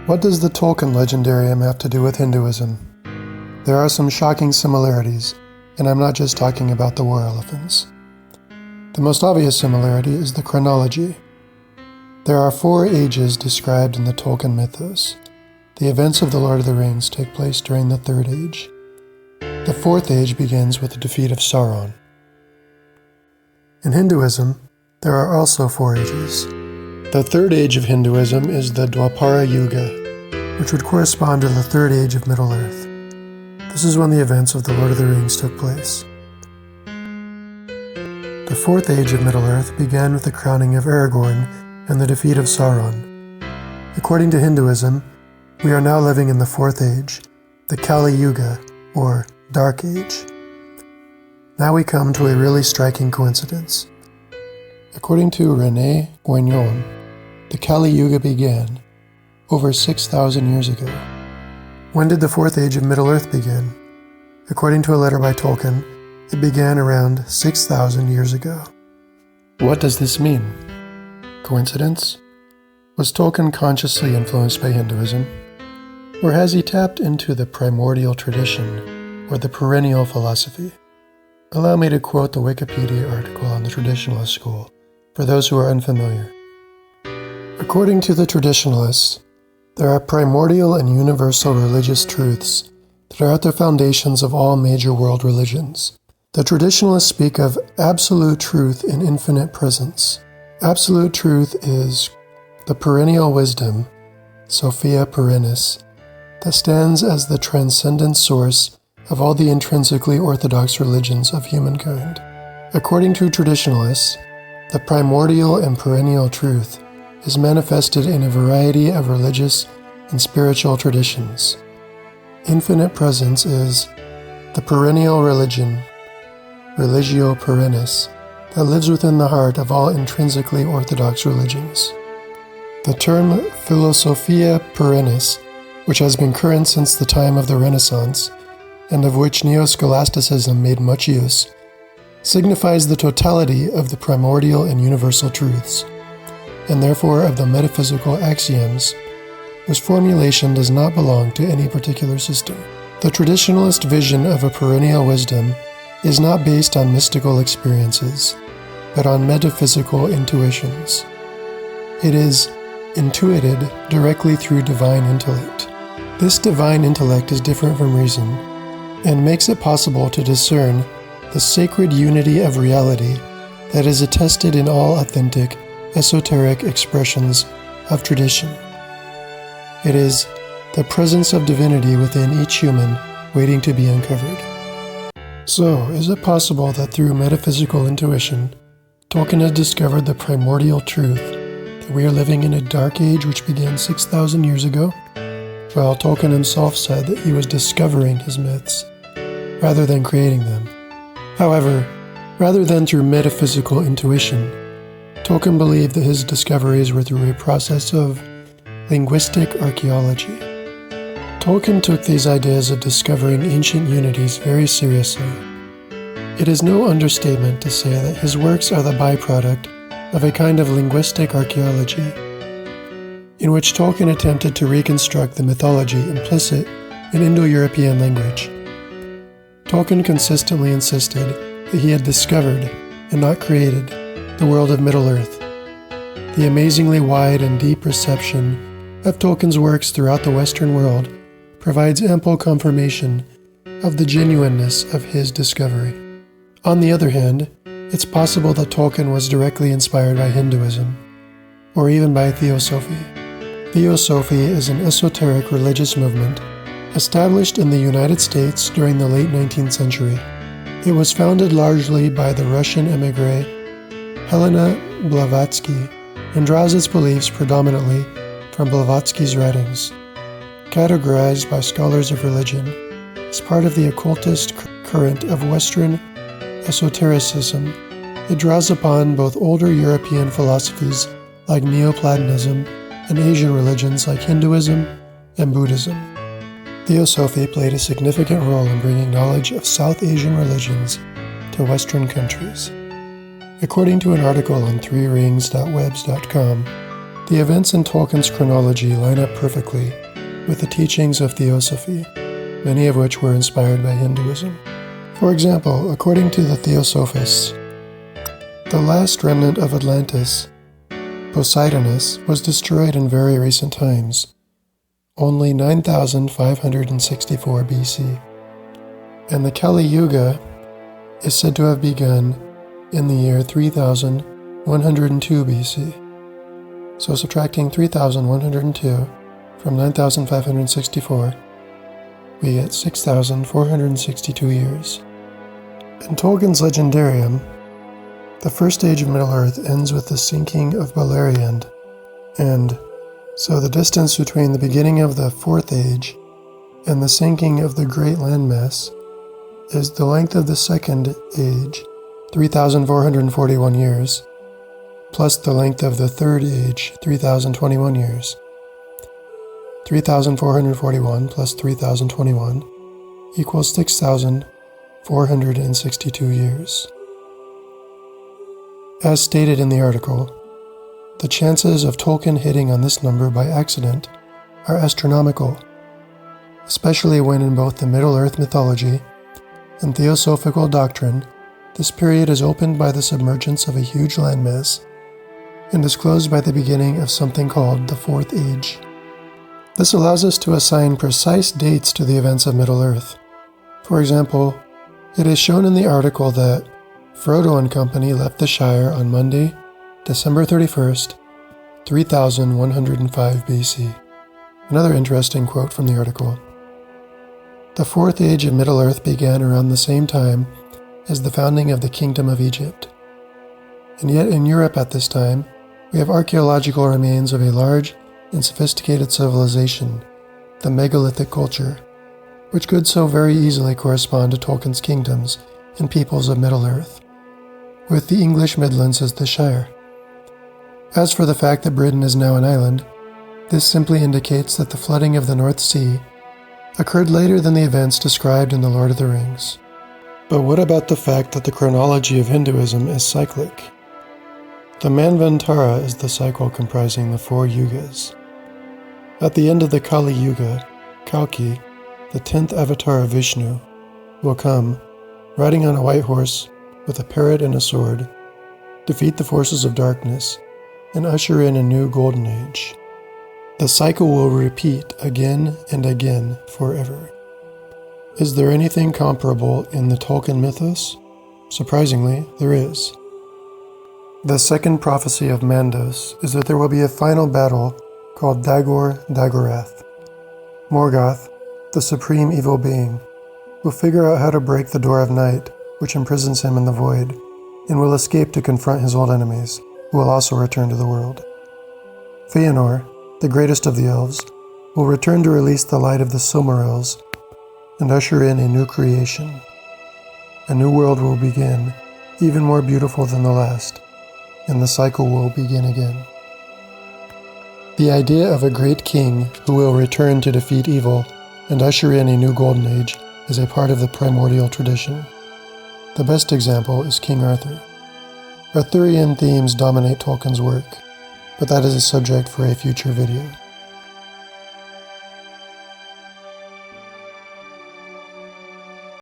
What does the Tolkien legendarium have to do with Hinduism? There are some shocking similarities, and I'm not just talking about the war elephants. The most obvious similarity is the chronology. There are 4 ages described in the Tolkien mythos. The events of The Lord of the Rings take place during the 3rd age. The 4th age begins with the defeat of Sauron. In Hinduism, there are also 4 ages. The 3rd age of Hinduism is the Dwapara Yuga, which would correspond to the 3rd age of Middle-earth. This is when the events of The Lord of the Rings took place. The 4th age of Middle-earth began with the crowning of Aragorn and the defeat of Sauron. According to Hinduism, we are now living in the 4th age, the Kali Yuga, or Dark Age. Now we come to a really striking coincidence. According to René Guénon, the Kali Yuga began over 6,000 years ago. When did the 4th age of Middle-earth begin? According to a letter by Tolkien, it began around 6,000 years ago. What does this mean? Coincidence? Was Tolkien consciously influenced by Hinduism? Or has he tapped into the primordial tradition or the perennial philosophy? Allow me to quote the Wikipedia article on the traditionalist school for those who are unfamiliar. According to the traditionalists, there are primordial and universal religious truths that are at the foundations of all major world religions. The traditionalists speak of absolute truth in infinite presence. Absolute truth is the perennial wisdom, Sophia Perennis, that stands as the transcendent source of all the intrinsically orthodox religions of humankind. According to traditionalists, the primordial and perennial truth is manifested in a variety of religious and spiritual traditions. Infinite presence is the perennial religion, religio perennis, that lives within the heart of all intrinsically orthodox religions. The term Philosophia Perennis, which has been current since the time of the Renaissance, and of which Neo-Scholasticism made much use, signifies the totality of the primordial and universal truths, and therefore of the metaphysical axioms, whose formulation does not belong to any particular system. The traditionalist vision of a perennial wisdom is not based on mystical experiences, but on metaphysical intuitions. It is intuited directly through divine intellect. This divine intellect is different from reason, and makes it possible to discern the sacred unity of reality that is attested in all authentic, esoteric expressions of tradition. It is the presence of divinity within each human waiting to be uncovered. So, is it possible that through metaphysical intuition, Tolkien has discovered the primordial truth that we are living in a dark age which began 6,000 years ago? Well, Tolkien himself said that he was discovering his myths, rather than creating them. However, rather than through metaphysical intuition, Tolkien believed that his discoveries were through a process of linguistic archaeology. Tolkien took these ideas of discovering ancient unities very seriously. It is no understatement to say that his works are the byproduct of a kind of linguistic archaeology, in which Tolkien attempted to reconstruct the mythology implicit in Indo-European language. Tolkien consistently insisted that he had discovered, and not created, the world of Middle-earth. The amazingly wide and deep reception of Tolkien's works throughout the Western world provides ample confirmation of the genuineness of his discovery. On the other hand, it's possible that Tolkien was directly inspired by Hinduism, or even by Theosophy. Theosophy is an esoteric religious movement established in the United States during the late 19th century. It was founded largely by the Russian émigré Helena Blavatsky and draws its beliefs predominantly from Blavatsky's writings. Categorized by scholars of religion as part of the occultist current of Western esotericism, it draws upon both older European philosophies like Neoplatonism and Asian religions like Hinduism and Buddhism. Theosophy played a significant role in bringing knowledge of South Asian religions to Western countries. According to an article on 3rings.webs.com, The events in Tolkien's chronology line up perfectly with the teachings of Theosophy, many of which were inspired by Hinduism. For example, according to the Theosophists, the last remnant of Atlantis, Poseidonus, was destroyed in very recent times, only 9,564 BC, and the Kali Yuga is said to have begun in the year 3,102 BC. So subtracting 3,102 from 9,564, we get 6,462 years. In Tolkien's Legendarium, the first age of Middle-earth ends with the sinking of Beleriand, and so the distance between the beginning of the Fourth Age and the sinking of the Great Landmass is the length of the Second Age, 3,441 years, plus the length of the Third Age, 3,021 years. 3,441 plus 3,021 equals 6,462 years. As stated in the article, the chances of Tolkien hitting on this number by accident are astronomical, especially when in both the Middle-earth mythology and theosophical doctrine, this period is opened by the submergence of a huge landmass and is closed by the beginning of something called the Fourth Age. This allows us to assign precise dates to the events of Middle-earth. For example, it is shown in the article that Frodo and company left the Shire on Monday, December 31st, 3105 BC. Another interesting quote from the article. The Fourth Age of Middle-earth began around the same time as the founding of the Kingdom of Egypt. And yet in Europe at this time, we have archaeological remains of a large and sophisticated civilization, the megalithic culture, which could so very easily correspond to Tolkien's kingdoms and peoples of Middle-earth, with the English Midlands as the Shire. As for the fact that Britain is now an island, this simply indicates that the flooding of the North Sea occurred later than the events described in The Lord of the Rings. But what about the fact that the chronology of Hinduism is cyclic? The Manvantara is the cycle comprising the 4 yugas. At the end of the Kali Yuga, Kalki, the 10th avatar of Vishnu, will come, riding on a white horse with a parrot and a sword, defeat the forces of darkness, and usher in a new golden age. The cycle will repeat again and again forever. Is there anything comparable in the Tolkien mythos? Surprisingly, there is. The second prophecy of Mandos is that there will be a final battle called Dagor-Dagorath. Morgoth, the supreme evil being, will figure out how to break the door of night, which imprisons him in the void, and will escape to confront his old enemies, who will also return to the world. Fëanor, the greatest of the elves, will return to release the light of the Silmarils and usher in a new creation. A new world will begin, even more beautiful than the last, and the cycle will begin again. The idea of a great king who will return to defeat evil and usher in a new golden age is a part of the primordial tradition. The best example is King Arthur. Arthurian themes dominate Tolkien's work, but that is a subject for a future video.